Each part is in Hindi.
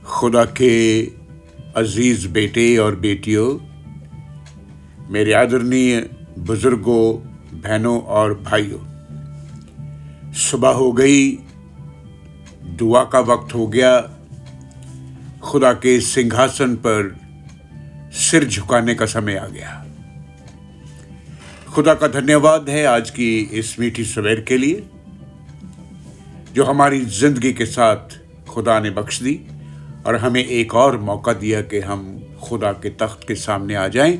खुदा के अजीज़ बेटे और बेटियों, मेरे आदरणीय बुजुर्गों, बहनों और भाइयों, सुबह हो गई, दुआ का वक्त हो गया। खुदा के सिंहासन पर सिर झुकाने का समय आ गया। खुदा का धन्यवाद है आज की इस मीठी सवेर के लिए जो हमारी जिंदगी के साथ खुदा ने बख्श दी और हमें एक और मौका दिया कि हम खुदा के तख्त के सामने आ जाएं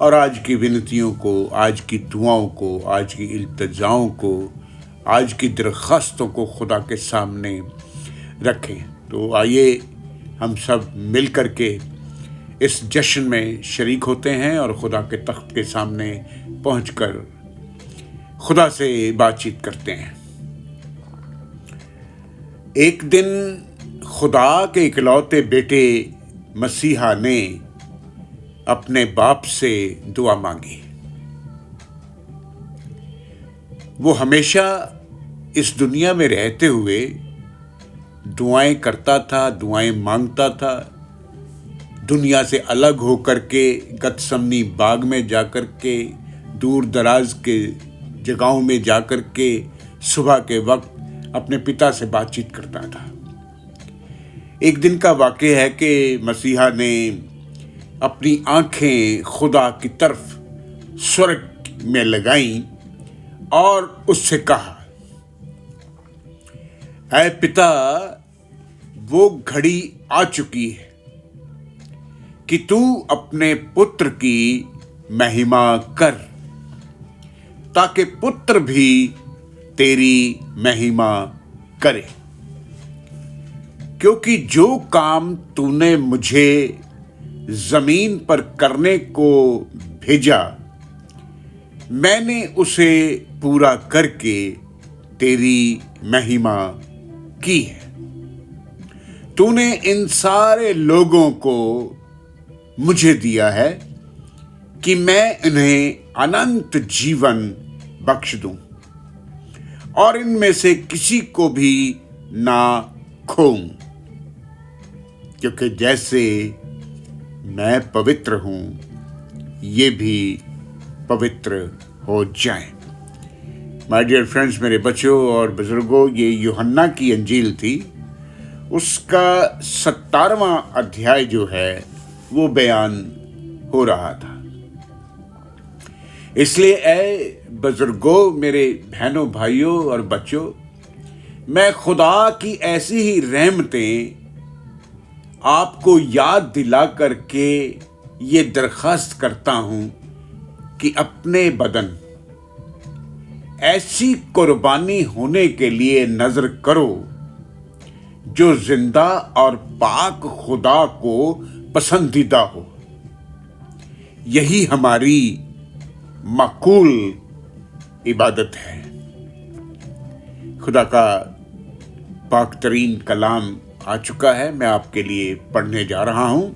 और आज की विनतियों को, आज की दुआओं को, आज की इल्तिजाओं को, आज की दरख्वास्तों को खुदा के सामने रखें। तो आइए हम सब मिल कर के इस जश्न में शरीक होते हैं और खुदा के तख्त के सामने पहुंचकर खुदा से बातचीत करते हैं। एक दिन खुदा के इकलौते बेटे मसीहा ने अपने बाप से दुआ मांगी। वो हमेशा इस दुनिया में रहते हुए दुआएं करता था, दुआएं मांगता था। दुनिया से अलग होकर के गतसमनी बाग में जाकर के, दूर दराज के जगहों में जाकर के सुबह के वक्त अपने पिता से बातचीत करता था। एक दिन का वाक़या है कि मसीहा ने अपनी आंखें खुदा की तरफ स्वर्ग में लगाईं और उससे कहा, ऐ पिता, वो घड़ी आ चुकी है कि तू अपने पुत्र की महिमा कर, ताकि पुत्र भी तेरी महिमा करे। क्योंकि जो काम तूने मुझे जमीन पर करने को भेजा, मैंने उसे पूरा करके तेरी महिमा की है। तूने इन सारे लोगों को मुझे दिया है कि मैं इन्हें अनंत जीवन बख्श दूं और इनमें से किसी को भी ना खोऊं, क्योंकि जैसे मैं पवित्र हूं, ये भी पवित्र हो जाएं। माय डियर फ्रेंड्स, मेरे बच्चों और बुजुर्गों, ये यूहन्ना की अंजील थी। उसका 17वां अध्याय जो है वो बयान हो रहा था। इसलिए ऐ बुजुर्गों, मेरे बहनों, भाइयों और बच्चों, मैं खुदा की ऐसी ही रहमतें आपको याद दिला करके ये दरख्वास्त करता हूं कि अपने बदन ऐसी कुर्बानी होने के लिए नजर करो जो जिंदा और पाक खुदा को पसंदीदा हो। यही हमारी माकूल इबादत है। खुदा का पाक तरीन कलाम आ चुका है, मैं आपके लिए पढ़ने जा रहा हूं।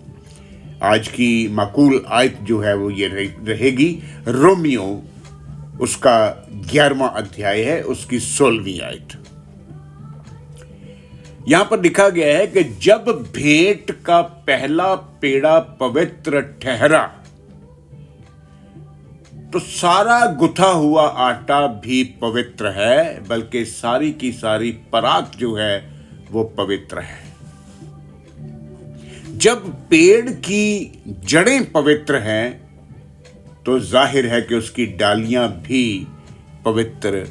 आज की माकूल आयत जो है वो ये रहेगी रोमियो, उसका 11वां अध्याय है, उसकी 16वीं आयत। यहां पर लिखा गया है कि जब भेंट का पहला पेड़ा पवित्र ठहरा, तो सारा गुथा हुआ आटा भी पवित्र है, बल्कि सारी की सारी परात जो है वो पवित्र है। जब पेड़ की जड़ें पवित्र हैं, तो जाहिर है कि उसकी डालियां भी पवित्र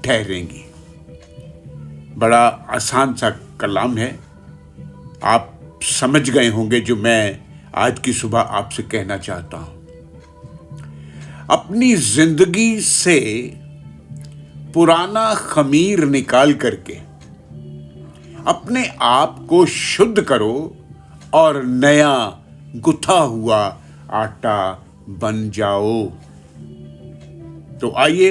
ठहरेंगी। बड़ा आसान सा कलाम है, आप समझ गए होंगे जो मैं आज की सुबह आपसे कहना चाहता हूं। अपनी जिंदगी से पुराना खमीर निकाल करके अपने आप को शुद्ध करो और नया गुथा हुआ आटा बन जाओ। तो आइए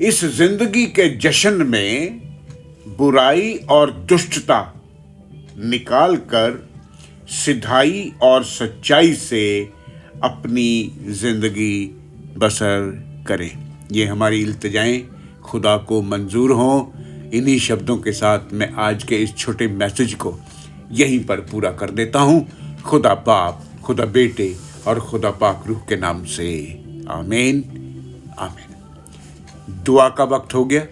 इस जिंदगी के जश्न में बुराई और दुष्टता निकालकर सिधाई और सच्चाई से अपनी जिंदगी बसर करें। ये हमारी इल्तिजाएं खुदा को मंजूर हों। इन्हीं शब्दों के साथ मैं आज के इस छोटे मैसेज को यहीं पर पूरा कर देता हूँ। खुदा बाप, खुदा बेटे और खुदा पाक रूह के नाम से आमीन आमीन। दुआ का वक्त हो गया,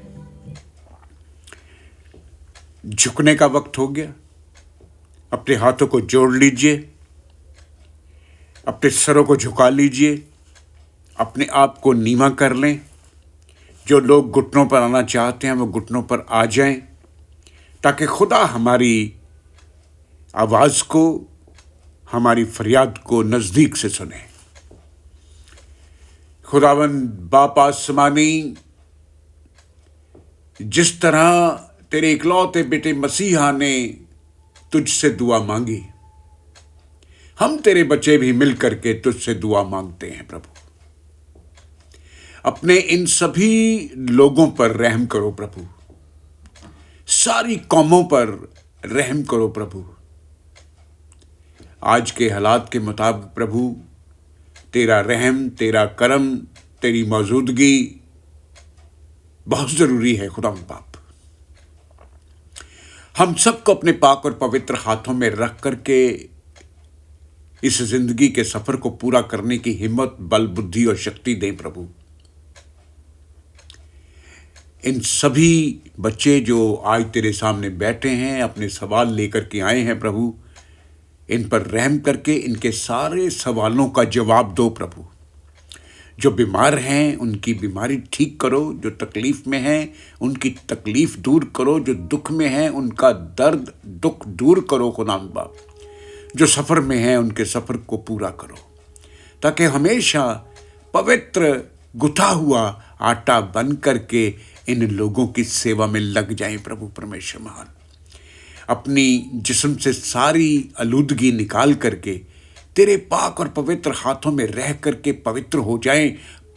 झुकने का वक्त हो गया। अपने हाथों को जोड़ लीजिए, अपने सरों को झुका लीजिए, अपने आप को नीवा कर लें। जो लोग घुटनों पर आना चाहते हैं वो घुटनों पर आ जाएं, ताकि खुदा हमारी आवाज़ को, हमारी फरियाद को नज़दीक से सुने। खुदावंद बाप आसमानी, जिस तरह तेरे इकलौते बेटे मसीहा ने तुझसे दुआ मांगी, हम तेरे बच्चे भी मिल करके तुझसे दुआ मांगते हैं प्रभु। अपने इन सभी लोगों पर रहम करो प्रभु, सारी कौमों पर रहम करो प्रभु। आज के हालात के मुताबिक प्रभु, तेरा रहम, तेरा करम, तेरी मौजूदगी बहुत ज़रूरी है खुदा बाप। हम सबको अपने पाक और पवित्र हाथों में रख करके इस जिंदगी के सफर को पूरा करने की हिम्मत, बल, बुद्धि और शक्ति दें प्रभु। इन सभी बच्चे जो आज तेरे सामने बैठे हैं, अपने सवाल लेकर के आए हैं प्रभु, इन पर रहम करके इनके सारे सवालों का जवाब दो प्रभु। जो बीमार हैं उनकी बीमारी ठीक करो, जो तकलीफ में हैं उनकी तकलीफ दूर करो, जो दुख में हैं उनका दर्द दुख दूर करो खुदा बाप। जो सफ़र में हैं उनके सफ़र को पूरा करो, ताकि हमेशा पवित्र गुथा हुआ आटा बन करके इन लोगों की सेवा में लग जाएं प्रभु परमेश्वर महान। अपनी जिस्म से सारी आलूदगी निकाल करके तेरे पाक और पवित्र हाथों में रह करके पवित्र हो जाएं,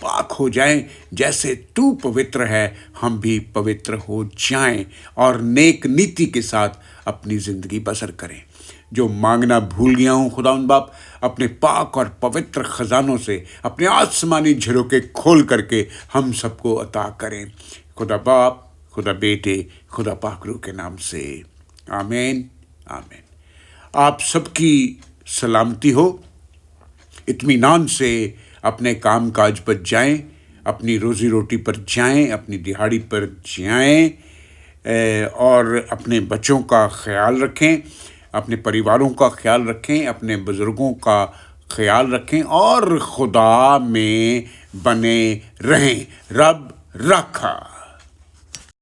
पाक हो जाएं। जैसे तू पवित्र है हम भी पवित्र हो जाएं और नेक नीति के साथ अपनी ज़िंदगी बसर करें। जो मांगना भूल गया हूँ खुदावंद बाप, अपने पाक और पवित्र खजानों से अपने आसमानी झरोके खोल करके हम सबको अता करें। खुदा बाप, खुदा बेटे, खुदा पाक रूह के नाम से आमीन आमीन। आप सबकी सलामती हो। इत्मीनान से अपने काम काज पर जाएं, अपनी रोज़ी रोटी पर जाएं, अपनी दिहाड़ी पर जाएं और अपने बच्चों का ख्याल रखें, अपने परिवारों का ख्याल रखें, अपने बुज़ुर्गों का ख्याल रखें और खुदा में बने रहें। रब रखा।